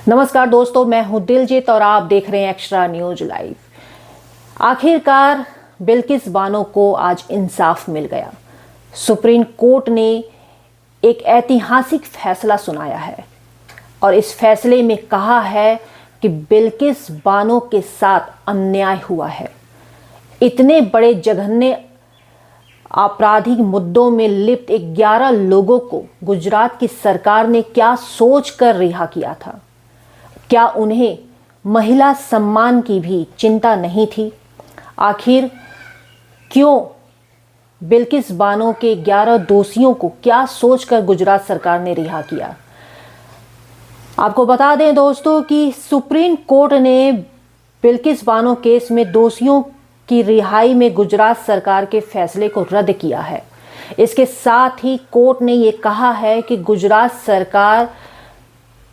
नमस्कार दोस्तों, मैं हूं दिलजीत और आप देख रहे हैं एक्स्ट्रा न्यूज लाइव। आखिरकार बिल्किस बानो को आज इंसाफ मिल गया। सुप्रीम कोर्ट ने एक ऐतिहासिक फैसला सुनाया है और इस फैसले में कहा है कि बिल्किस बानो के साथ अन्याय हुआ है। इतने बड़े जघन्य आपराधिक मुद्दों में लिप्त 11 लोगों को गुजरात की सरकार ने क्या सोचकर रिहा किया था? क्या उन्हें महिला सम्मान की भी चिंता नहीं थी? आखिर क्यों बिल्किस बानो के 11 दोषियों को क्या सोचकर गुजरात सरकार ने रिहा किया? आपको बता दें दोस्तों कि सुप्रीम कोर्ट ने बिल्किस बानो केस में दोषियों की रिहाई में गुजरात सरकार के फैसले को रद्द किया है। इसके साथ ही कोर्ट ने ये कहा है कि गुजरात सरकार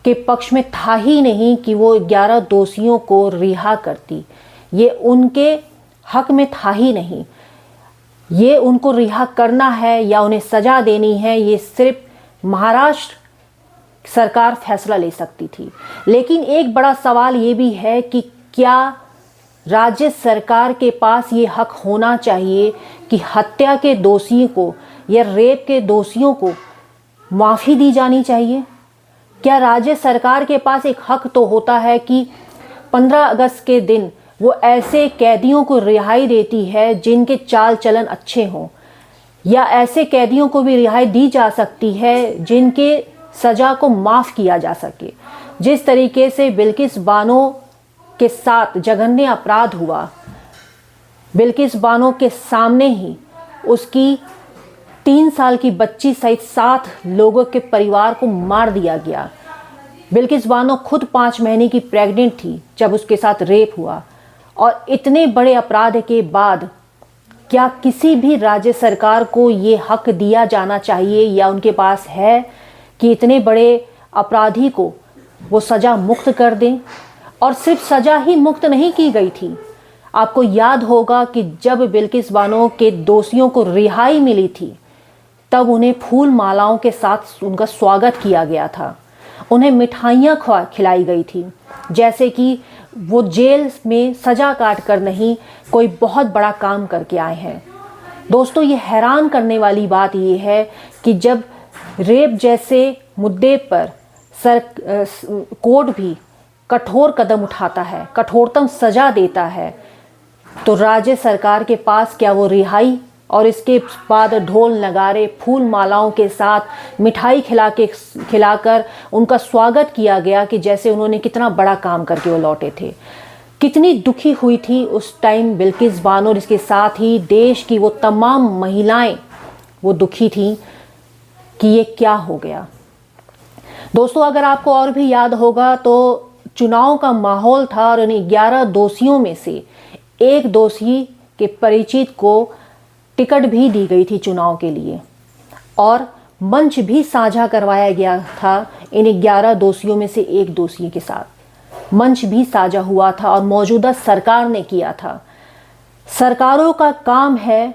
के पक्ष में था ही नहीं कि वो 11 दोषियों को रिहा करती। ये उनके हक में था ही नहीं। ये उनको रिहा करना है या उन्हें सजा देनी है, ये सिर्फ महाराष्ट्र सरकार फैसला ले सकती थी। लेकिन एक बड़ा सवाल ये भी है कि क्या राज्य सरकार के पास ये हक होना चाहिए कि हत्या के दोषियों को या रेप के दोषियों को माफ़ी दी जानी चाहिए? क्या राज्य सरकार के पास एक हक तो होता है कि 15 अगस्त के दिन वो ऐसे कैदियों को रिहाई देती है जिनके चाल चलन अच्छे हों, या ऐसे कैदियों को भी रिहाई दी जा सकती है जिनके सज़ा को माफ़ किया जा सके। जिस तरीके से बिल्किस बानो के साथ जघन्य अपराध हुआ, बिल्किस बानो के सामने ही उसकी 3 साल की बच्ची सहित 7 लोगों के परिवार को मार दिया गया। बिल्किस बानो खुद 5 महीने की प्रेग्नेंट थी जब उसके साथ रेप हुआ। और इतने बड़े अपराध के बाद क्या किसी भी राज्य सरकार को ये हक दिया जाना चाहिए या उनके पास है कि इतने बड़े अपराधी को वो सज़ा मुक्त कर दें? और सिर्फ सज़ा ही मुक्त नहीं की गई थी। आपको याद होगा कि जब बिल्किस बानो के दोषियों को रिहाई मिली थी तब उन्हें फूल मालाओं के साथ उनका स्वागत किया गया था। उन्हें मिठाइयाँ खिलाई गई थी जैसे कि वो जेल में सज़ा काट कर नहीं, कोई बहुत बड़ा काम करके आए हैं। दोस्तों, ये हैरान करने वाली बात ये है कि जब रेप जैसे मुद्दे पर कोर्ट भी कठोर कदम उठाता है, कठोरतम सज़ा देता है, तो राज्य सरकार के पास क्या वो रिहाई और इसके बाद ढोल नगारे फूल मालाओं के साथ मिठाई खिलाकर उनका स्वागत किया गया कि जैसे उन्होंने कितना बड़ा काम करके वो लौटे थे। कितनी दुखी हुई थी उस टाइम बिल्किस बानो और इसके साथ ही देश की वो तमाम महिलाएं वो दुखी थी कि ये क्या हो गया। दोस्तों, अगर आपको और भी याद होगा तो चुनाव का माहौल था और इन 11 दोषियों में से एक दोषी के परिचित को टिकट भी दी गई थी चुनाव के लिए और मंच भी साझा करवाया गया था। इन 11 दोषियों में से एक दोषी के साथ मंच भी साझा हुआ था और मौजूदा सरकार ने किया था। सरकारों का काम है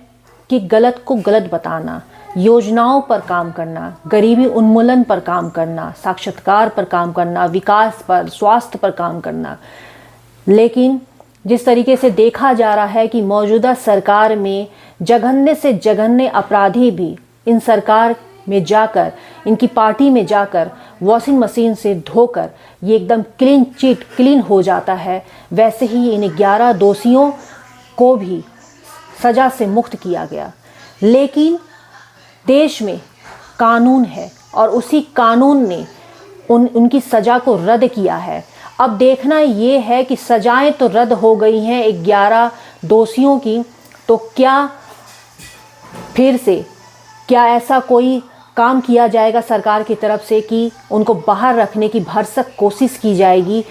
कि गलत को गलत बताना, योजनाओं पर काम करना, गरीबी उन्मूलन पर काम करना, साक्षरता पर काम करना, विकास पर, स्वास्थ्य पर काम करना। लेकिन जिस तरीके से देखा जा रहा है कि मौजूदा सरकार में जघन्य से जघन्य अपराधी भी इन सरकार में जाकर, इनकी पार्टी में जाकर वॉशिंग मशीन से धोकर ये एकदम क्लीन हो जाता है, वैसे ही इन 11 दोषियों को भी सज़ा से मुक्त किया गया। लेकिन देश में कानून है और उसी कानून ने उनकी सज़ा को रद्द किया है। अब देखना ये है कि सज़ाएं तो रद्द हो गई हैं 11 दोषियों की, तो क्या फिर से क्या ऐसा कोई काम किया जाएगा सरकार की तरफ से कि उनको बाहर रखने की भरसक कोशिश की जाएगी?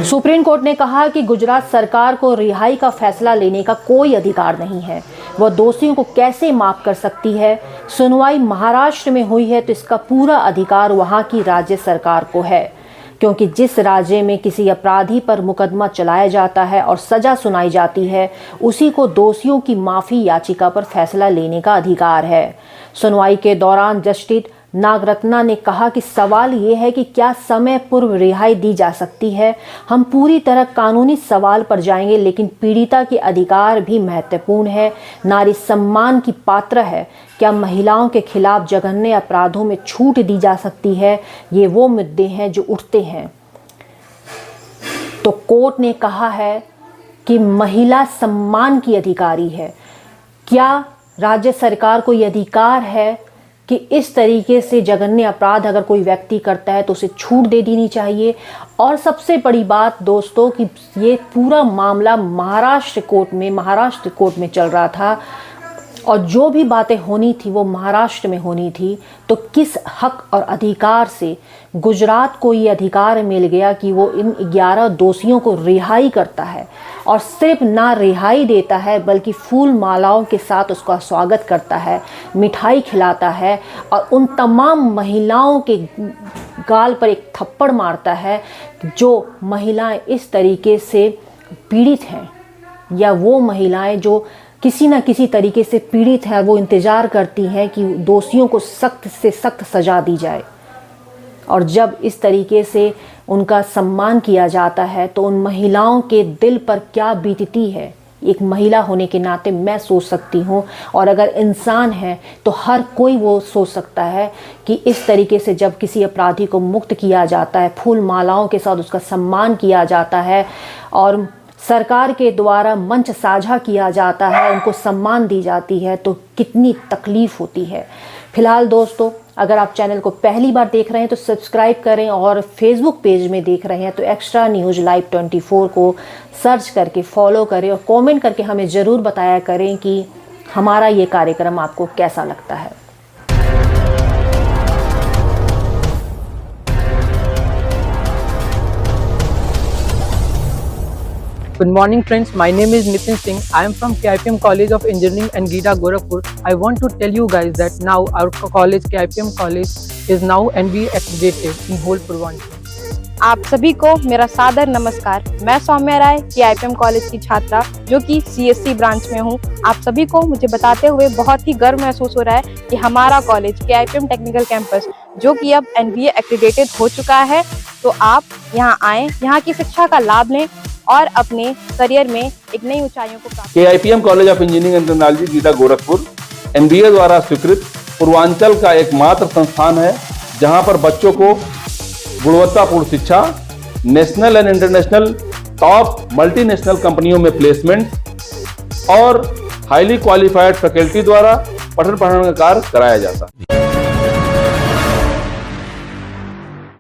सुप्रीम कोर्ट ने कहा कि गुजरात सरकार को रिहाई का फैसला लेने का कोई अधिकार नहीं है। वह दोषियों को कैसे माफ़ कर सकती है? सुनवाई महाराष्ट्र में हुई है तो इसका पूरा अधिकार वहाँ की राज्य सरकार को है, क्योंकि जिस राज्य में किसी अपराधी पर मुकदमा चलाया जाता है और सज़ा सुनाई जाती है, उसी को दोषियों की माफ़ी याचिका पर फैसला लेने का अधिकार है। सुनवाई के दौरान जस्टिस नागरत्ना ने कहा कि सवाल ये है कि क्या समय पूर्व रिहाई दी जा सकती है। हम पूरी तरह कानूनी सवाल पर जाएंगे, लेकिन पीड़िता के अधिकार भी महत्वपूर्ण है। नारी सम्मान की पात्र है। क्या महिलाओं के खिलाफ जघन्य अपराधों में छूट दी जा सकती है? ये वो मुद्दे हैं जो उठते हैं। तो कोर्ट ने कहा है कि महिला सम्मान की अधिकारी है। क्या राज्य सरकार को ये अधिकार है कि इस तरीके से जघन्य अपराध अगर कोई व्यक्ति करता है तो उसे छूट दे देनी चाहिए? और सबसे बड़ी बात दोस्तों कि ये पूरा मामला महाराष्ट्र कोर्ट में चल रहा था, और जो भी बातें होनी थी वो महाराष्ट्र में होनी थी। तो किस हक और अधिकार से गुजरात को ये अधिकार मिल गया कि वो इन 11 दोषियों को रिहाई करता है, और सिर्फ ना रिहाई देता है बल्कि फूल मालाओं के साथ उसका स्वागत करता है, मिठाई खिलाता है, और उन तमाम महिलाओं के गाल पर एक थप्पड़ मारता है जो महिलाएं इस तरीके से पीड़ित हैं, या वो महिलाएं जो किसी न किसी तरीके से पीड़ित है। वो इंतज़ार करती हैं कि दोषियों को सख्त से सख्त सज़ा दी जाए। और जब इस तरीके से उनका सम्मान किया जाता है तो उन महिलाओं के दिल पर क्या बीतती है, एक महिला होने के नाते मैं सोच सकती हूँ। और अगर इंसान है तो हर कोई वो सोच सकता है कि इस तरीके से जब किसी अपराधी को मुक्त किया जाता है, फूल मालाओं के साथ उसका सम्मान किया जाता है, और सरकार के द्वारा मंच साझा किया जाता है, उनको सम्मान दी जाती है, तो कितनी तकलीफ़ होती है। फिलहाल दोस्तों, अगर आप चैनल को पहली बार देख रहे हैं तो सब्सक्राइब करें, और फेसबुक पेज में देख रहे हैं तो एक्स्ट्रा न्यूज़ लाइव 24 को सर्च करके फॉलो करें, और कमेंट करके हमें ज़रूर बताया करें कि हमारा ये कार्यक्रम आपको कैसा लगता है। Good morning friends, my name is Nitin Singh. I am from KIPM College of Engineering and GIDA Gorakhpur. I want to tell you guys that now our college, KIPM College, is now NBA accredited in whole Purvanchal. आप सभी को मेरा सादर नमस्कार। मैं सौम्या राय, KIPM college की छात्रा जो कि CSC ब्रांच में हूँ। आप सभी को मुझे बताते हुए बहुत ही गर्व महसूस हो रहा है कि हमारा कॉलेज KIPM टेक्निकल कैंपस जो कि अब NBA एक्रेडिटेड हो चुका है। तो आप यहाँ आएँ, यहाँ की शिक्षा का लाभ लें और अपने करियर में एक नई ऊंचाइयों को प्राप्त। KIPM college of engineering and technology Gita Gorakhpur NBA द्वारा स्वीकृत पूर्वांचल का एकमात्र संस्थान है जहां पर बच्चों को गुणवत्तापूर्ण शिक्षा, national and international top multinational कंपनियों में प्लेसमेंट और हाईली क्वालिफाइड फैकल्टी द्वारा पठन पाठन का कार्य कराया जाता है।